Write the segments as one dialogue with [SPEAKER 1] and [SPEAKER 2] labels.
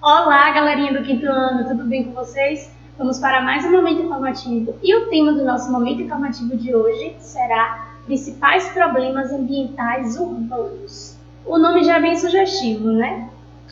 [SPEAKER 1] Olá, galerinha do quinto ano, tudo bem com vocês? Vamos para mais um momento informativo e o tema do nosso momento informativo de hoje será Principais Problemas Ambientais Urbanos. O nome já é bem sugestivo, né?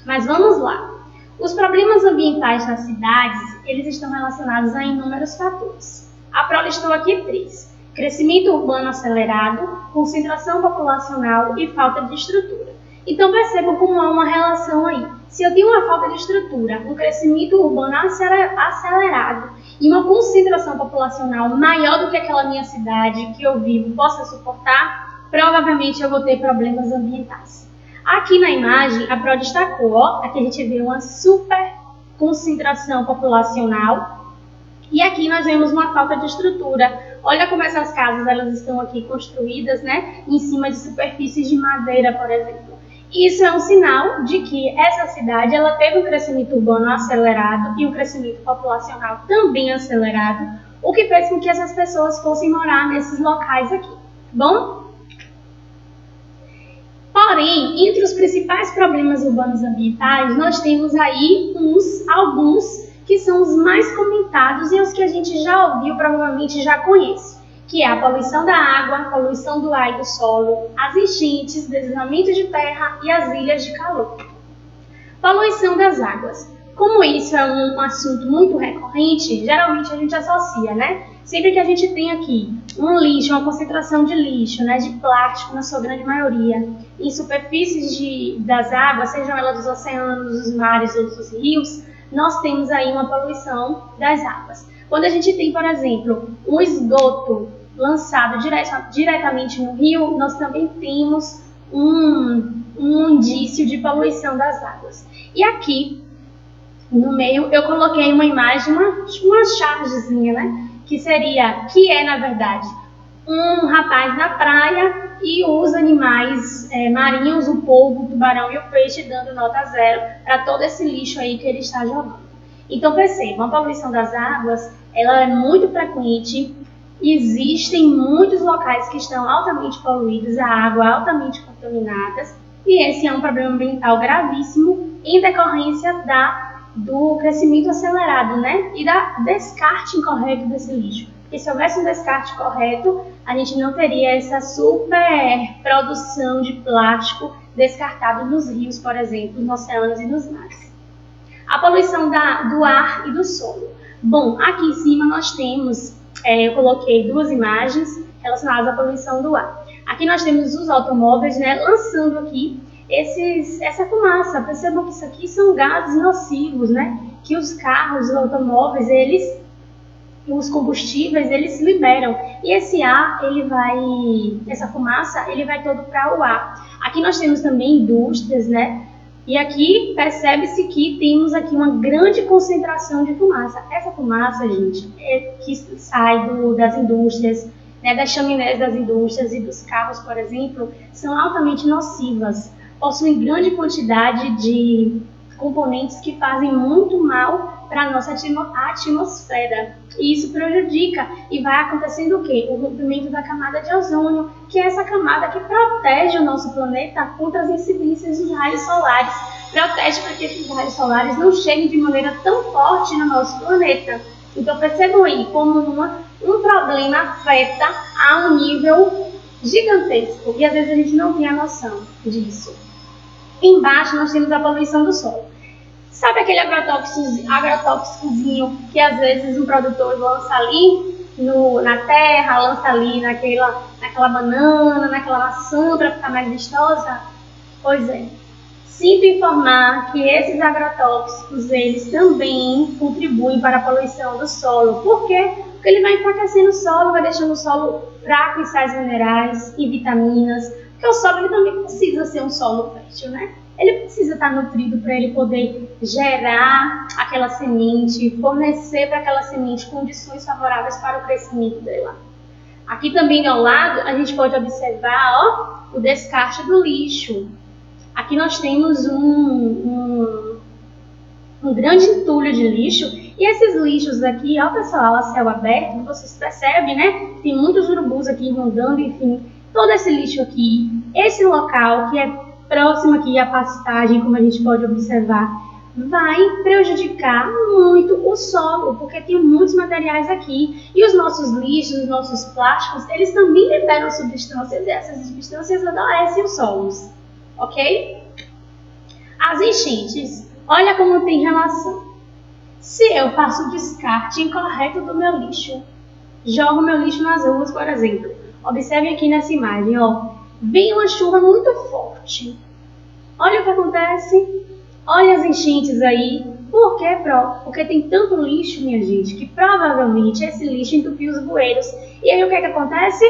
[SPEAKER 1] Mas vamos lá. Os problemas ambientais nas cidades, eles estão relacionados a inúmeros fatores. A Pro listou aqui 3. Crescimento urbano acelerado, concentração populacional e falta de estrutura. Então percebam como há uma relação aí. Se eu tenho uma falta de estrutura, um crescimento urbano acelerado e uma concentração populacional maior do que aquela minha cidade que eu vivo possa suportar, provavelmente eu vou ter problemas ambientais. Aqui na imagem, a Pro destacou, aqui a gente vê uma super concentração populacional e aqui nós vemos uma falta de estrutura. Olha como essas casas elas estão aqui construídas, né, em cima de superfícies de madeira, por exemplo. Isso é um sinal de que essa cidade ela teve um crescimento urbano acelerado e um crescimento populacional também acelerado, o que fez com que essas pessoas fossem morar nesses locais aqui. Bom? Porém, entre os principais problemas urbanos ambientais, nós temos aí alguns que são os mais comentados e os que a gente já ouviu, provavelmente já conhece, que é a poluição da água, a poluição do ar e do solo, as enchentes, deslizamento de terra e as ilhas de calor. Poluição das águas. Como isso é um assunto muito recorrente, geralmente a gente associa, né? Sempre que a gente tem aqui um lixo, uma concentração de lixo, né, de plástico na sua grande maioria, em superfícies das águas, sejam elas dos oceanos, dos mares ou dos rios, nós temos aí uma poluição das águas. Quando a gente tem, por exemplo, um esgoto lançado diretamente no rio, nós também temos um indício de poluição das águas. E aqui, no meio, eu coloquei uma imagem, uma chargezinha, né? Que é, na verdade, um rapaz na praia e os animais marinhos, o polvo, o tubarão e o peixe dando nota 0 para todo esse lixo aí que ele está jogando. Então percebam, a poluição das águas ela é muito frequente, existem muitos locais que estão altamente poluídos, a água altamente contaminada, e esse é um problema ambiental gravíssimo em decorrência do crescimento acelerado, né? E da descarte incorreto desse lixo. Porque se houvesse um descarte correto, a gente não teria essa super produção de plástico descartado nos rios, por exemplo, nos oceanos e nos mares. A poluição do ar e do solo. Bom, aqui em cima nós temos, eu coloquei 2 imagens relacionadas à poluição do ar. Aqui nós temos os automóveis, né, lançando aqui essa fumaça. Percebam que isso aqui são gases nocivos, né, que os carros, os automóveis, os combustíveis, eles liberam. E esse ar, essa fumaça, ele vai todo para o ar. Aqui nós temos também indústrias, né, e aqui percebe-se que temos aqui uma grande concentração de fumaça. Essa fumaça, gente, que sai das indústrias, né, das chaminés das indústrias e dos carros, por exemplo, são altamente nocivas. Possuem grande quantidade de componentes que fazem muito mal para a nossa atmosfera. E isso prejudica e vai acontecendo o quê? O rompimento da camada de ozônio, que é essa camada que protege o nosso planeta contra as incidências dos raios solares. Protege para que esses raios solares não cheguem de maneira tão forte no nosso planeta. Então percebam aí como um problema afeta a um nível gigantesco. E às vezes a gente não tem a noção disso. Embaixo nós temos a poluição do solo. Sabe aquele agrotóxicozinho que às vezes um produtor lança ali na terra, lança ali naquela banana, naquela maçã para ficar mais vistosa? Pois é. Sinto informar que esses agrotóxicos, eles também contribuem para a poluição do solo. Por quê? Porque ele vai enfraquecendo o solo, vai deixando o solo fraco em sais minerais e vitaminas. Porque o solo ele também precisa ser um solo fértil, né? Ele precisa estar nutrido para ele poder gerar aquela semente, fornecer para aquela semente condições favoráveis para o crescimento dela. Aqui também ao lado a gente pode observar o descarte do lixo. Aqui nós temos um grande entulho de lixo e esses lixos aqui, pessoal, a céu aberto, vocês percebem, né? Tem muitos urubus aqui rondando, enfim, todo esse lixo aqui, esse local que é próximo aqui à pastagem, como a gente pode observar, vai prejudicar muito o solo, porque tem muitos materiais aqui. E os nossos lixos, os nossos plásticos, eles também liberam substâncias, e essas substâncias adoecem os solos, ok? As enchentes, olha como tem relação. Se eu faço o descarte incorreto do meu lixo, jogo meu lixo nas ruas, por exemplo, observe aqui nessa imagem, ó, vem uma chuva muito forte. Olha o que acontece. Olha as enchentes aí. Por quê, Porque tem tanto lixo, minha gente, que provavelmente esse lixo entupiu os bueiros. E aí o que acontece?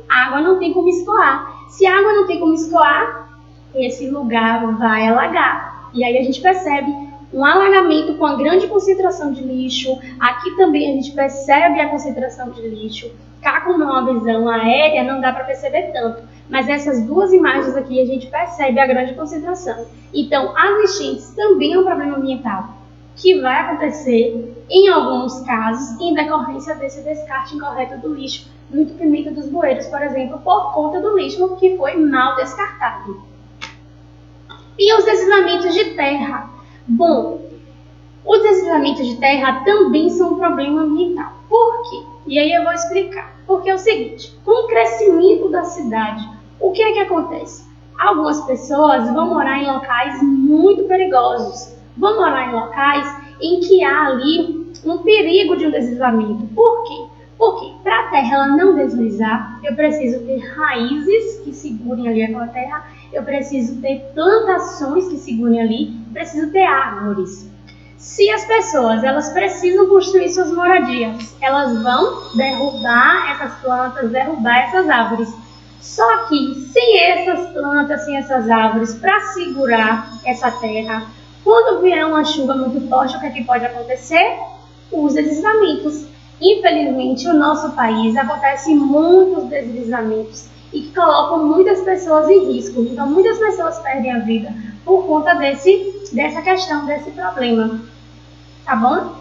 [SPEAKER 1] A água não tem como escoar. Se a água não tem como escoar, esse lugar vai alagar. E aí a gente percebe um alagamento com a grande concentração de lixo. Aqui também a gente percebe a concentração de lixo. Cá com uma visão aérea não dá para perceber tanto. Mas essas duas imagens aqui a gente percebe a grande concentração. Então, as enchentes também é um problema ambiental que vai acontecer em alguns casos em decorrência desse descarte incorreto do lixo, no entupimento dos bueiros, por exemplo, por conta do lixo que foi mal descartado. E os deslizamentos de terra. Bom, os deslizamentos de terra também são um problema ambiental. Por quê? E aí eu vou explicar. Porque é o seguinte, com o crescimento da cidade, o que é que acontece? Algumas pessoas vão morar em locais muito perigosos. Vão morar em locais em que há ali um perigo de um deslizamento. Por quê? Porque para a terra ela não deslizar, eu preciso ter raízes que segurem ali aquela terra, eu preciso ter plantações que segurem ali, preciso ter árvores. Se as pessoas elas precisam construir suas moradias, elas vão derrubar essas plantas, derrubar essas árvores. Só que sem essas plantas, sem essas árvores para segurar essa terra, quando vier uma chuva muito forte, o que é que pode acontecer? Os deslizamentos. Infelizmente, no nosso país acontecem muitos deslizamentos e que colocam muitas pessoas em risco. Então, muitas pessoas perdem a vida por conta dessa questão, desse problema. Tá bom?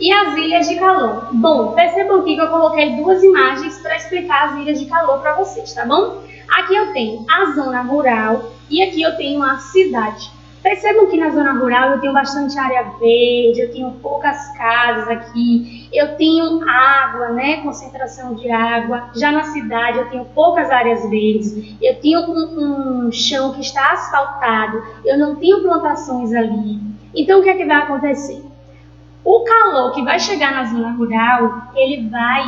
[SPEAKER 1] E as ilhas de calor? Bom, percebam aqui que eu coloquei duas imagens para explicar as ilhas de calor para vocês, tá bom? Aqui eu tenho a zona rural e aqui eu tenho a cidade. Percebam que na zona rural eu tenho bastante área verde, eu tenho poucas casas aqui, eu tenho água, né, concentração de água. Já na cidade eu tenho poucas áreas verdes, eu tenho um chão que está asfaltado, eu não tenho plantações ali. Então o que é que vai acontecer? O calor que vai chegar na zona rural, ele vai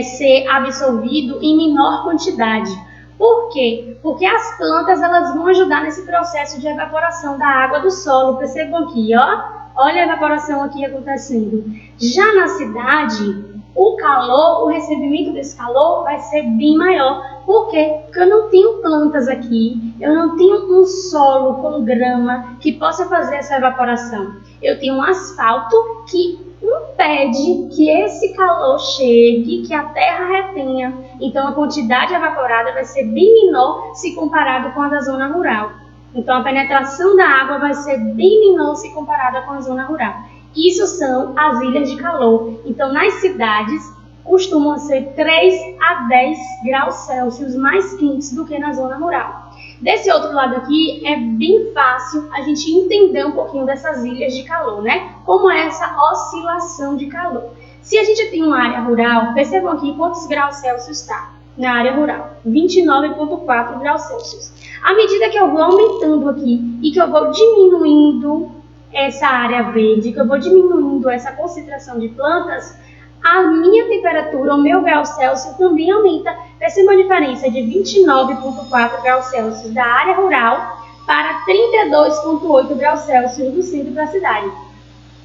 [SPEAKER 1] ser absorvido em menor quantidade. Por quê? Porque as plantas elas vão ajudar nesse processo de evaporação da água do solo. Percebam aqui, ó. Olha a evaporação aqui acontecendo. Já na cidade, o calor, o recebimento desse calor vai ser bem maior. Por quê? Porque eu não tenho plantas aqui, eu não tenho um solo com grama que possa fazer essa evaporação. Eu tenho um asfalto que impede que esse calor chegue, que a terra retenha. Então a quantidade evaporada vai ser bem menor se comparado com a da zona rural. Então a penetração da água vai ser bem menor se comparada com a zona rural. Isso são as ilhas de calor. Então nas cidades costumam ser 3 a 10 graus Celsius mais quentes do que na zona rural. Desse outro lado aqui, é bem fácil a gente entender um pouquinho dessas ilhas de calor, né? Como é essa oscilação de calor. Se a gente tem uma área rural, percebam aqui quantos graus Celsius está na área rural. 29,4 graus Celsius. À medida que eu vou aumentando aqui e que eu vou diminuindo essa área verde, que eu vou diminuindo essa concentração de plantas, a minha temperatura, o meu grau Celsius também aumenta. Perceba a diferença de 29,4 graus Celsius da área rural para 32,8 graus Celsius do centro da cidade.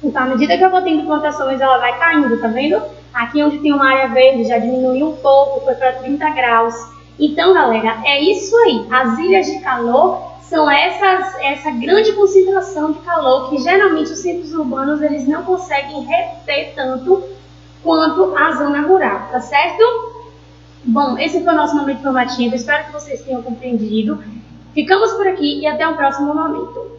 [SPEAKER 1] Então, à medida que eu vou tendo plantações, ela vai caindo, tá vendo? Aqui onde tem uma área verde já diminuiu um pouco, foi para 30 graus. Então, galera, é isso aí. As ilhas de calor são essa grande concentração de calor que geralmente os centros urbanos eles não conseguem reter tanto quanto a zona rural, tá certo? Bom, esse foi o nosso momento informativo, espero que vocês tenham compreendido. Ficamos por aqui e até o próximo momento.